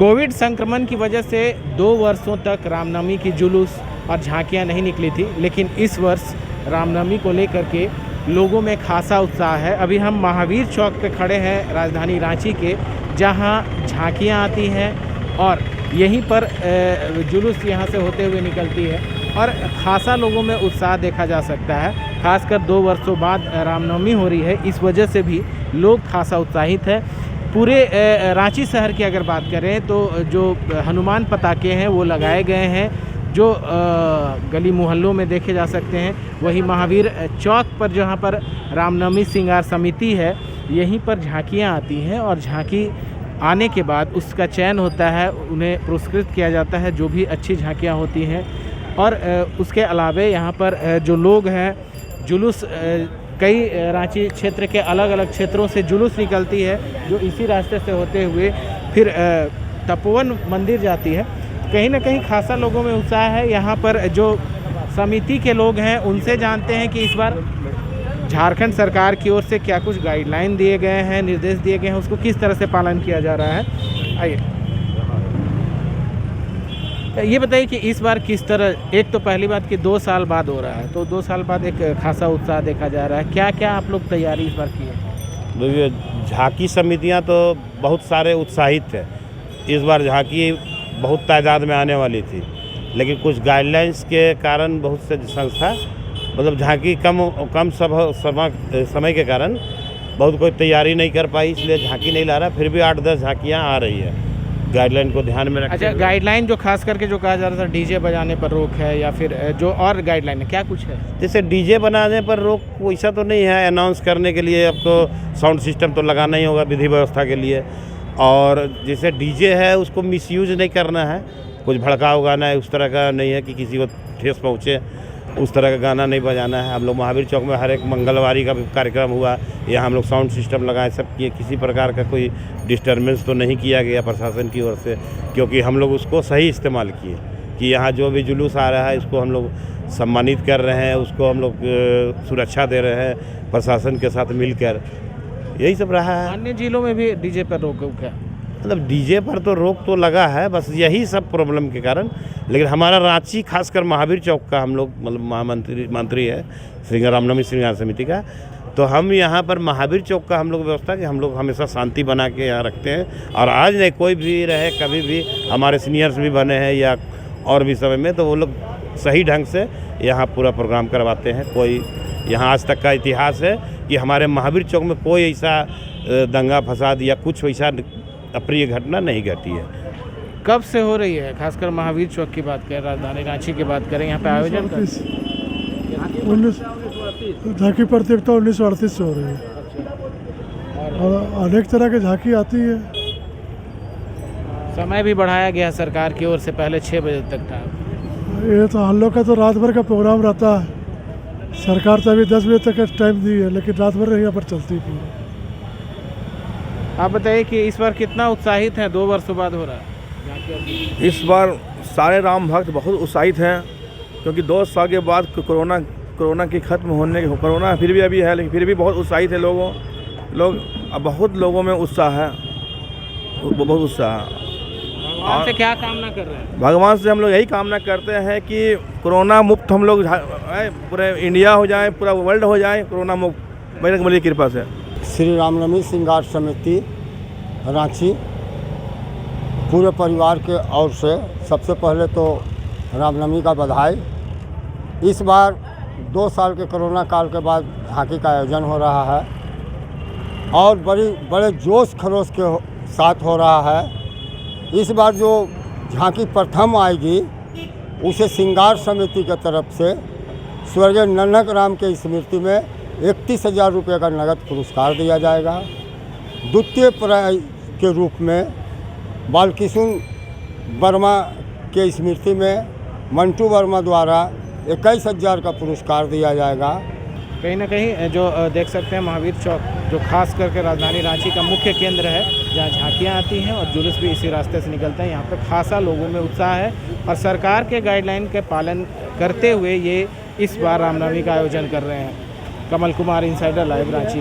Covid संक्रमण की वजह से 2 वर्षों तक रामनवमी की जुलूस और झांकियां नहीं निकली थी, लेकिन इस वर्ष रामनवमी को लेकर के लोगों में खासा उत्साह है। अभी हम महावीर चौक पे खड़े हैं राजधानी रांची के, जहां झांकियां आती हैं और यहीं पर जुलूस यहां से होते हुए निकलती है और खासा लोगों में उत्साह देखा जा सकता है। खासकर 2 वर्षों बाद रामनवमी हो रही है, इस वजह से भी लोग खासा उत्साहित है। पूरे रांची शहर की अगर बात करें तो जो हनुमान पताके हैं वो लगाए गए हैं, जो गली मोहल्लों में देखे जा सकते हैं। वही महावीर चौक पर जहाँ पर रामनवमी श्रृंगार समिति है, यहीं पर झांकियाँ आती हैं और झांकी आने के बाद उसका चयन होता है, उन्हें पुरस्कृत किया जाता है जो भी अच्छी झांकियाँ होती हैं। और उसके अलावा यहाँ पर जो लोग हैं, जुलूस कई रांची क्षेत्र के अलग अलग क्षेत्रों से जुलूस निकलती है, जो इसी रास्ते से होते हुए फिर तपोवन मंदिर जाती है। कहीं ना कहीं खासा लोगों में उत्साह है। यहाँ पर जो समिति के लोग हैं उनसे जानते हैं कि इस बार झारखंड सरकार की ओर से क्या कुछ गाइडलाइन दिए गए हैं, निर्देश दिए गए हैं, उसको किस तरह से पालन किया जा रहा है। आइए ये बताइए कि इस बार किस तरह, एक तो पहली बात कि 2 साल बाद हो रहा है, तो 2 साल बाद एक खासा उत्साह देखा जा रहा है। क्या क्या आप लोग तैयारी इस बार की है? देखिए, झांकी समितियां तो बहुत सारे उत्साहित थे। इस बार झांकी बहुत तादाद में आने वाली थी, लेकिन कुछ गाइडलाइंस के कारण बहुत से संस्था मतलब झांकी कम समय के कारण बहुत कोई तैयारी नहीं कर पाई, इसलिए झांकी नहीं ला रहा। फिर भी 8-10 झांकियाँ आ रही है गाइडलाइन को ध्यान में रखते। अच्छा, गाइडलाइन जो खास करके जो कहा जा रहा था डीजे बजाने पर रोक है, या फिर जो और गाइडलाइन है क्या कुछ है? जैसे डीजे बनाने पर रोक वैसा तो नहीं है। अनाउंस करने के लिए आपको साउंड सिस्टम तो लगाना ही होगा विधि व्यवस्था के लिए। और जैसे डीजे है उसको मिसयूज नहीं करना है, कुछ भड़काऊ गाना है उस तरह का नहीं है कि किसी को ठेस पहुँचे, उस तरह का गाना नहीं बजाना है। हम लोग महावीर चौक में हर एक मंगलवारी का कार्यक्रम हुआ, यहाँ हम लोग साउंड सिस्टम लगाए, सब किए। किसी प्रकार का कोई डिस्टर्बेंस तो नहीं किया गया प्रशासन की ओर से, क्योंकि हम लोग उसको सही इस्तेमाल किए कि यहाँ जो भी जुलूस आ रहा है उसको हम लोग सम्मानित कर रहे हैं, उसको हम लोग सुरक्षा दे रहे हैं प्रशासन के साथ मिलकर। यही सब रहा है। अन्य जिलों में भी डीजे पर रोक क्या? मतलब डीजे पर तो रोक तो लगा है, बस यही सब प्रॉब्लम के कारण। लेकिन हमारा रांची खासकर महावीर चौक का हम लोग मतलब मंत्री है रामनवमी श्रृंगार समिति का, तो हम यहाँ पर महावीर चौक का हम लोग व्यवस्था कि हम लोग हमेशा शांति बना के यहाँ रखते हैं। और आज नहीं, कोई भी रहे कभी भी, हमारे सीनियर्स भी बने हैं या और भी समय में, तो वो लोग सही ढंग से यहाँ पूरा प्रोग्राम करवाते हैं। कोई यहाँ आज तक का इतिहास है कि हमारे महावीर चौक में कोई ऐसा दंगा फसाद या कुछ वैसा अप्रिय घटना नहीं घटी है। कब से हो रही है? खासकर महावीर चौक की बात करें, राजधानी रांची की बात करें, यहाँ पे आयोजन झांकी प्रतियोगिता 1938 से हो रही है और अनेक तरह की झांकी आती है। समय भी बढ़ाया गया सरकार की ओर से, पहले 6 बजे तक था। ये तो हम लोग का तो रात भर का प्रोग्राम रहता है। सरकार तो अभी 10 बजे तक का टाइम दी है, लेकिन रात भर यहाँ पर चलती है। आप बताइए कि इस बार कितना उत्साहित है? 2 वर्षों बाद हो रहा है। इस बार सारे राम भक्त बहुत उत्साहित हैं, क्योंकि 2 साल के बाद कोरोना की खत्म होने की, कोरोना फिर भी अभी है लेकिन फिर भी बहुत उत्साहित है लोग अब बहुत लोगों में उत्साह है, बहुत उत्साह है। भगवान से क्या कामना कर रहे हैं? भगवान से हम लोग यही कामना करते हैं कि कोरोना मुक्त हम लोग पूरे इंडिया हो जाए, पूरा वर्ल्ड हो जाए कोरोना मुक्त, बजरंगबली की कृपा से। श्री रामनवमी श्रृंगार समिति रांची पूरे परिवार के ओर से सबसे पहले तो रामनवमी का बधाई। इस बार 2 साल के कोरोना काल के बाद झांकी का आयोजन हो रहा है और बड़े जोश खरोश के साथ हो रहा है। इस बार जो झांकी प्रथम आएगी उसे श्रृंगार समिति की तरफ से स्वर्गीय नन्हक राम के स्मृति में 31,000 रुपये का नगद पुरस्कार दिया जाएगा। द्वितीय प्राइज के रूप में बालकिशुन वर्मा के स्मृति में मंटू वर्मा द्वारा 21,000 का पुरस्कार दिया जाएगा। कहीं ना कहीं जो देख सकते हैं महावीर चौक जो खास करके राजधानी रांची का मुख्य केंद्र है, जहाँ झांकियाँ आती हैं और जुलूस भी इसी रास्ते से निकलते हैं। यहाँ पर खासा लोगों में उत्साह है और सरकार के गाइडलाइन के पालन करते हुए ये इस बार रामनवमी का आयोजन कर रहे हैं। Kamal Kumar, insider live, Ranchi.